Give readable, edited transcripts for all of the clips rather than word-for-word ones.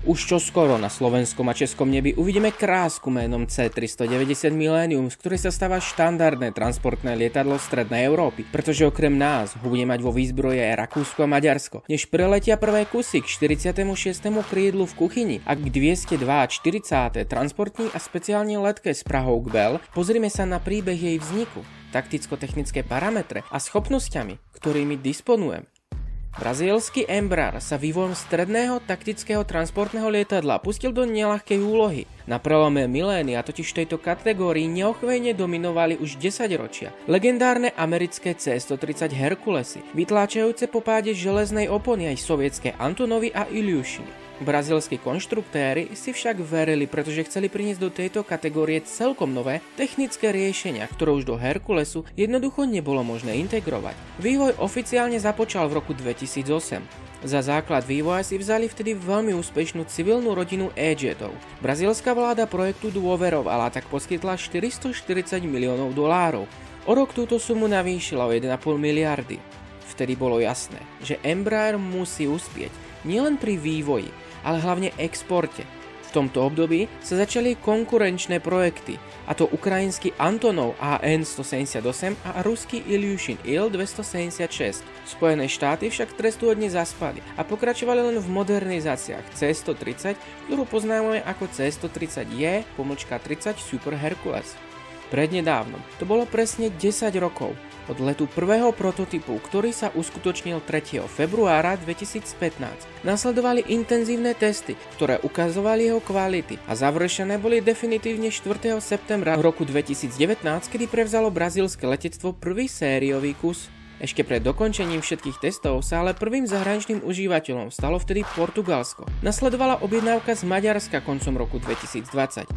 Už čoskoro na slovenskom a českom nebi uvidíme krásku menom C390 Millennium, z ktorej sa stáva štandardné transportné lietadlo strednej Európy, pretože okrem nás ho bude mať vo výzbroji aj Rakúsko a Maďarsko. Než preletia prvé kusy k 46. krídlu v kuchyni a k 202 a 40. transportní a speciálne letke z Prahou k Bell, pozrime sa na príbeh jej vzniku, takticko-technické parametre a schopnosťami, ktorými disponujem. Brazílsky Embraer sa vývojom stredného taktického transportného lietadla pustil do neľahkej úlohy. Na prelome milénia totiž v tejto kategórii neochvejne dominovali už 10 ročia legendárne americké C-130 Herculesy, vytláčajúce po páde železnej opony aj sovietské Antonovy a Ilyushiny. Brazílski konštruktéri si však verili, pretože chceli priniesť do tejto kategórie celkom nové technické riešenia, ktoré už do Herculesu jednoducho nebolo možné integrovať. Vývoj oficiálne započal v roku 2008. Za základ vývoja si vzali vtedy veľmi úspešnú civilnú rodinu E-jetov. Brazílska vláda projektu dôverovala, tak poskytla $440 miliónov. O rok túto sumu navýšila o 1,5 miliardy. Vtedy bolo jasné, že Embraer musí uspieť nielen pri vývoji, ale hlavne exporte. V tomto období sa začali konkurenčné projekty, a to ukrajinský Antonov AN-178 a ruský Ilyushin Il-276. Spojené štáty však trestuhodne zaspali a pokračovali len v modernizáciách C-130, ktorú poznáme ako C-130J-30 Super Hercules. Prednedávnom, to bolo presne 10 rokov od letu prvého prototypu, ktorý sa uskutočnil 3. februára 2015. Nasledovali intenzívne testy, ktoré ukazovali jeho kvality a završené boli definitívne 4. septembra roku 2019, kedy prevzalo brazílske letectvo prvý sériový kus. Ešte pred dokončením všetkých testov sa ale prvým zahraničným užívateľom stalo vtedy Portugalsko. Nasledovala objednávka z Maďarska koncom roku 2020.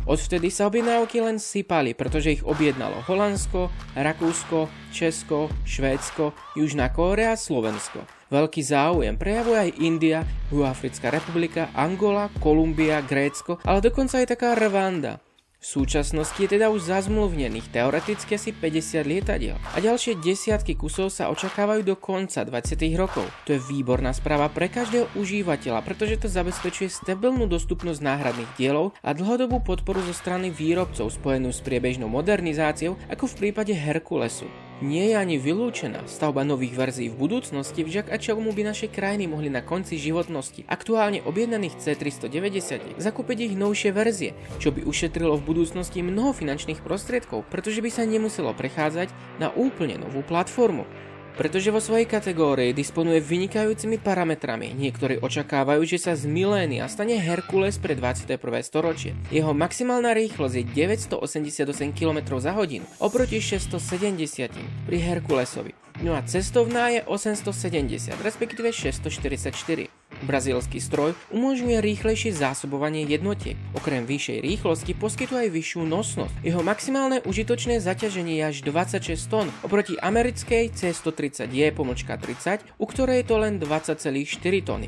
Odvtedy sa objednávky len sypali, pretože ich objednalo Holandsko, Rakúsko, Česko, Švédsko, Južná Kórea a Slovensko. Veľký záujem prejavuje aj India, Juhoafrická republika, Angola, Kolumbia, Grécko, ale dokonca aj taká Rwanda. V súčasnosti je teda už zazmluvnených teoreticky asi 50 lietadiel a ďalšie desiatky kusov sa očakávajú do konca 20. rokov. To je výborná správa pre každého užívateľa, pretože to zabezpečuje stabilnú dostupnosť náhradných dielov a dlhodobú podporu zo strany výrobcov spojenú s priebežnou modernizáciou, ako v prípade Herculesu. Nie je ani vylúčená stavba nových verzií v budúcnosti, vďaka čomu by naše krajiny mohli na konci životnosti aktuálne objednaných C390 zakúpiť ich novšie verzie, čo by ušetrilo v budúcnosti mnoho finančných prostriedkov, pretože by sa nemuselo prechádzať na úplne novú platformu. Pretože vo svojej kategórii disponuje vynikajúcimi parametrami. Niektorí očakávajú, že sa z milénia stane Hercules pre 21. storočie. Jeho maximálna rýchlosť je 988 km za hodinu oproti 670 pri Herculesovi. No a cestovná je 870, respektíve 644. Brazílsky stroj umožňuje rýchlejšie zásobovanie jednotiek. Okrem vyššej rýchlosti poskytuje aj vyššiu nosnosť. Jeho maximálne užitočné zaťaženie je až 26 tón oproti americkej C-130J-30, u ktorej je to len 20,4 tony.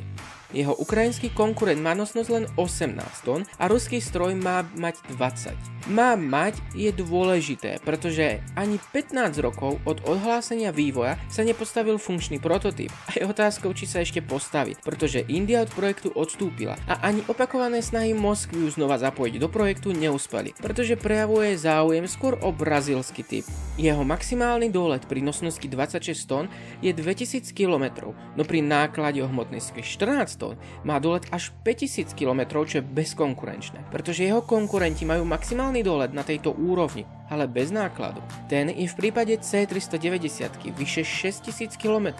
Jeho ukrajinský konkurent má nosnosť len 18 tón a ruský stroj má mať 20. Má mať je dôležité, pretože ani 15 rokov od odhlásenia vývoja sa nepostavil funkčný prototyp a je otázkou, či sa ešte postaví, pretože India od projektu odstúpila a ani opakované snahy Moskvy ju znova zapojiť do projektu neúspeli, pretože prejavuje záujem skôr o brazílsky typ. Jeho maximálny dolet pri nosnosti 26 tón je 2000 km, no pri náklade o hmotnej sile 14 tón má dolet až 5000 km, čo je bezkonkurenčné, pretože jeho konkurenti majú maximálny dolet na tejto úrovni, ale bez nákladu. Ten je v prípade C390 vyše 6000 km.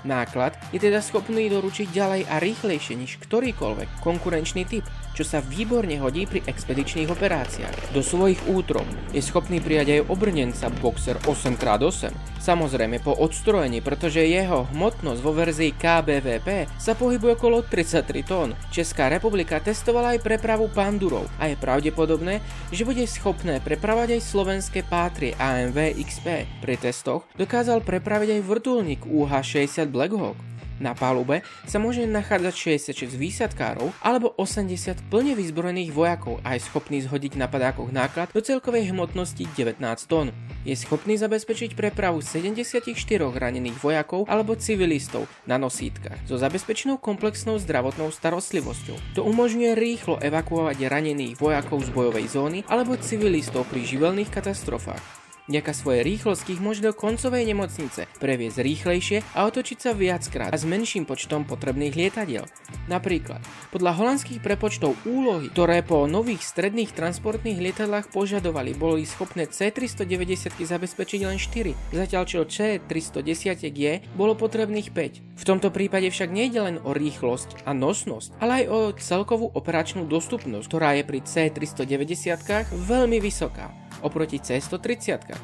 Náklad je teda schopný doručiť ďalej a rýchlejšie než ktorýkoľvek konkurenčný typ, čo sa výborne hodí pri expedičných operáciách. Do svojich útrob je schopný prijať aj obrnenca Boxer 8x8, samozrejme po odstrojení, pretože jeho hmotnosť vo verzii KBVP sa pohybuje okolo 33 tón. Česká republika testovala aj prepravu Pandurov a je pravdepodobné, že bude schopné prepravať aj slovenské Pátrie AMV XP. Pri testoch dokázal prepraviť aj vrtuľník UH-60 Black Hawk. Na palube sa môže nachádzať 66 výsadkárov alebo 80 plne vyzbrojených vojakov a je schopný zhodiť na padákoch náklad do celkovej hmotnosti 19 tón. Je schopný zabezpečiť prepravu 74 ranených vojakov alebo civilistov na nosítkach so zabezpečenou komplexnou zdravotnou starostlivosťou. To umožňuje rýchlo evakuovať ranených vojakov z bojovej zóny alebo civilistov pri živelných katastrofách. Vďaka svojej rýchlosti ich môže do koncovej nemocnice previesť rýchlejšie a otočiť sa viackrát a s menším počtom potrebných lietadiel. Napríklad, podľa holandských prepočtov úlohy, ktoré po nových stredných transportných lietadlách požadovali, boli schopné C-390 zabezpečiť len 4, zatiaľ čo C-310 bolo potrebných 5. V tomto prípade však nejde len o rýchlosť a nosnosť, ale aj o celkovú operačnú dostupnosť, ktorá je pri C-390 veľmi vysoká oproti C-130.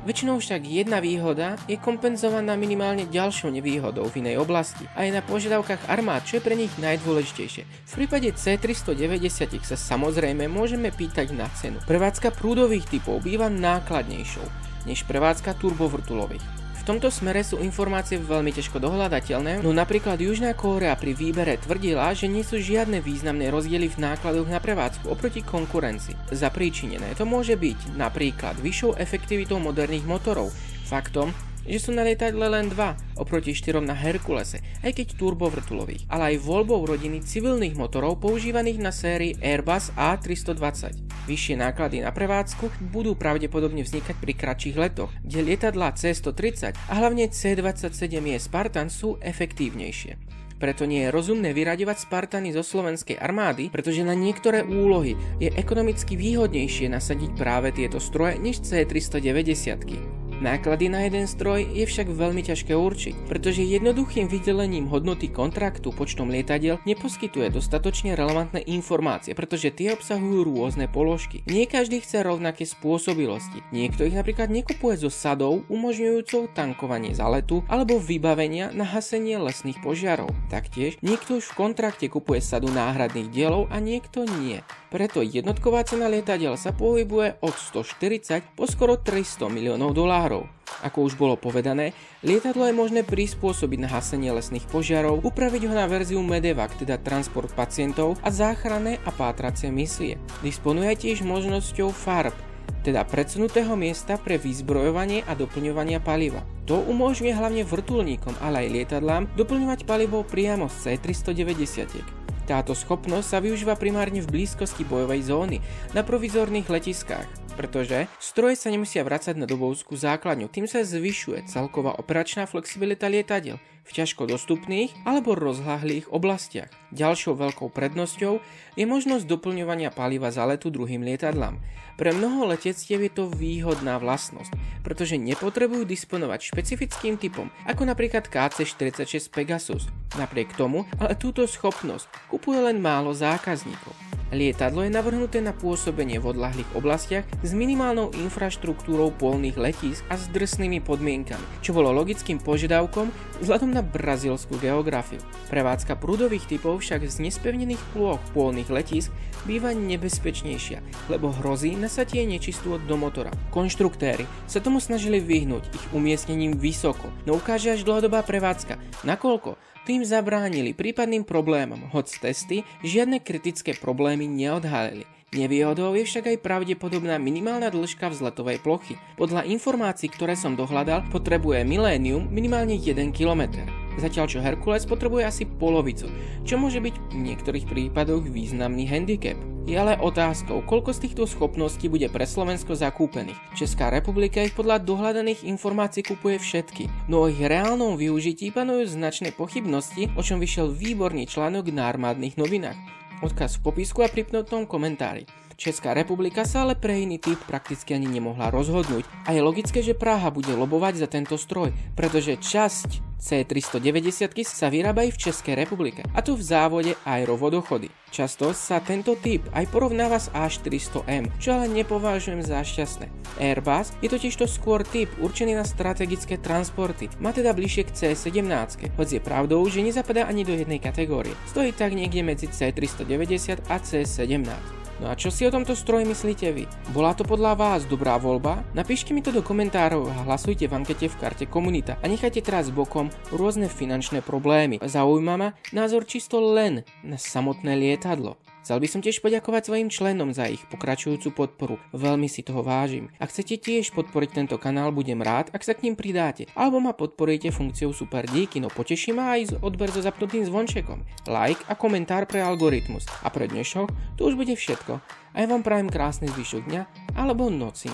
Väčšinou však jedna výhoda je kompenzovaná minimálne ďalšou nevýhodou v inej oblasti a je na požiadavkách armád, čo je pre nich najdôležitejšie. V prípade C-390 sa samozrejme môžeme pýtať na cenu. Prevádzka prúdových typov býva nákladnejšou než prevádzka turbovrtulových. V tomto smere sú informácie veľmi ťažko dohľadateľné, no napríklad Južná Kórea pri výbere tvrdila, že nie sú žiadne významné rozdiely v nákladoch na prevádzku oproti konkurencii. Zapríčinené to môže byť napríklad vyššou efektivitou moderných motorov, faktom, že sú na lietadle len 2 oproti 4 na Herkulese, aj keď turbovrtulových, ale aj voľbou rodiny civilných motorov používaných na sérii Airbus A320. Vyššie náklady na prevádzku budú pravdepodobne vznikať pri kratších letoch, kde lietadlá C-130 a hlavne C-27 Spartan sú efektívnejšie. Preto nie je rozumné vyraďovať Spartany zo slovenskej armády, pretože na niektoré úlohy je ekonomicky výhodnejšie nasadiť práve tieto stroje než C-390. Náklady na jeden stroj je však veľmi ťažké určiť, pretože jednoduchým vydelením hodnoty kontraktu počtom lietadiel neposkytuje dostatočne relevantné informácie, pretože tie obsahujú rôzne položky. Nie každý chce rovnaké spôsobilosti. Niekto ich napríklad nekupuje so sadou umožňujúcou tankovanie záletu alebo vybavenia na hasenie lesných požiarov. Taktiež niekto už v kontrakte kupuje sadu náhradných dielov a niekto nie. Preto jednotková cena lietadiel sa pohybuje od 140 po skoro 300 miliónov dolárov. Ako už bolo povedané, lietadlo je možné prispôsobiť na hasenie lesných požiarov, upraviť ho na verziu Medevac, teda transport pacientov a záchranné a pátracie misie. Disponuje tiež možnosťou FARP, teda predsunutého miesta pre vyzbrojovanie a doplňovania paliva. To umožňuje hlavne vrtuľníkom, ale aj lietadlám doplňovať palivo priamo z C-390. Táto schopnosť sa využíva primárne v blízkosti bojovej zóny na provizorných letiskách, pretože stroje sa nemusia vracať na dobovskú základňu, tým sa zvyšuje celková operačná flexibilita lietadiel v ťažko dostupných alebo rozľahlých oblastiach. Ďalšou veľkou prednosťou je možnosť doplňovania paliva za letu druhým lietadlám. Pre mnoho letectiev je to výhodná vlastnosť, pretože nepotrebujú disponovať špecifickým typom, ako napríklad KC-46 Pegasus. Napriek tomu, ale túto schopnosť kupuje len málo zákazníkov. Lietadlo je navrhnuté na pôsobenie v odľahlých oblastiach s minimálnou infraštruktúrou polných letísk a s drsnými podmienkami, čo bolo logickým požiadavkom vzhľadom na brazílsku geografiu. Prevádzka prúdových typov však z nespevnených plôch polných letísk býva nebezpečnejšia, lebo hrozí nasatie nečistôt do motora. Konštruktéri sa tomu snažili vyhnúť ich umiestnením vysoko, no ukáže až dlhodobá prevádzka, nakoľko tým zabránili prípadným problémom, hoď testy žiadne kritické problémy neodhalili. Nevýhodou je však aj pravdepodobná minimálna dĺžka vzletovej plochy. Podľa informácií, ktoré som dohľadal, potrebuje Millennium minimálne 1 km. Zatiaľ čo Hercules potrebuje asi polovicu, čo môže byť v niektorých prípadoch významný handicap. Je ale otázkou, koľko z týchto schopností bude pre Slovensko zakúpených. Česká republika ich podľa dohľadaných informácií kupuje všetky, no o ich reálnom využití panujú značné pochybnosti, o čom vyšiel výborný článok na Armádnych novinách. Odkaz v popisku a pripnutom komentári. Česká republika sa ale pre iný typ prakticky ani nemohla rozhodnúť a je logické, že Praha bude lobovať za tento stroj, pretože časť C-390 sa vyrába aj v Českej republike, a to v závode Aerovodochody. Často sa tento typ aj porovnáva s A400M, čo ale nepovažujem za šťastné. Airbus je totižto skôr typ určený na strategické transporty, má teda bližšie k C-17, hoď je pravdou, že nezapadá ani do jednej kategórie. Stojí tak niekde medzi C-390 a C-17. No a čo si o tomto stroji myslíte vy? Bola to podľa vás dobrá voľba? Napíšte mi to do komentárov a hlasujte v ankete v karte komunita. A nechajte teraz bokom rôzne finančné problémy. Zaujíma ma názor čisto len na samotné lietadlo. Chcel by som tiež poďakovať svojim členom za ich pokračujúcu podporu. Veľmi si toho vážim. Ak chcete tiež podporiť tento kanál, budem rád, ak sa k ním pridáte. Alebo ma podporíte funkciou super díky, no poteší ma aj odber so zapnutým zvončekom. Like a komentár pre algoritmus. A pre dnešok to už bude všetko. A ja vám prajem krásny zvyšok dňa alebo noci.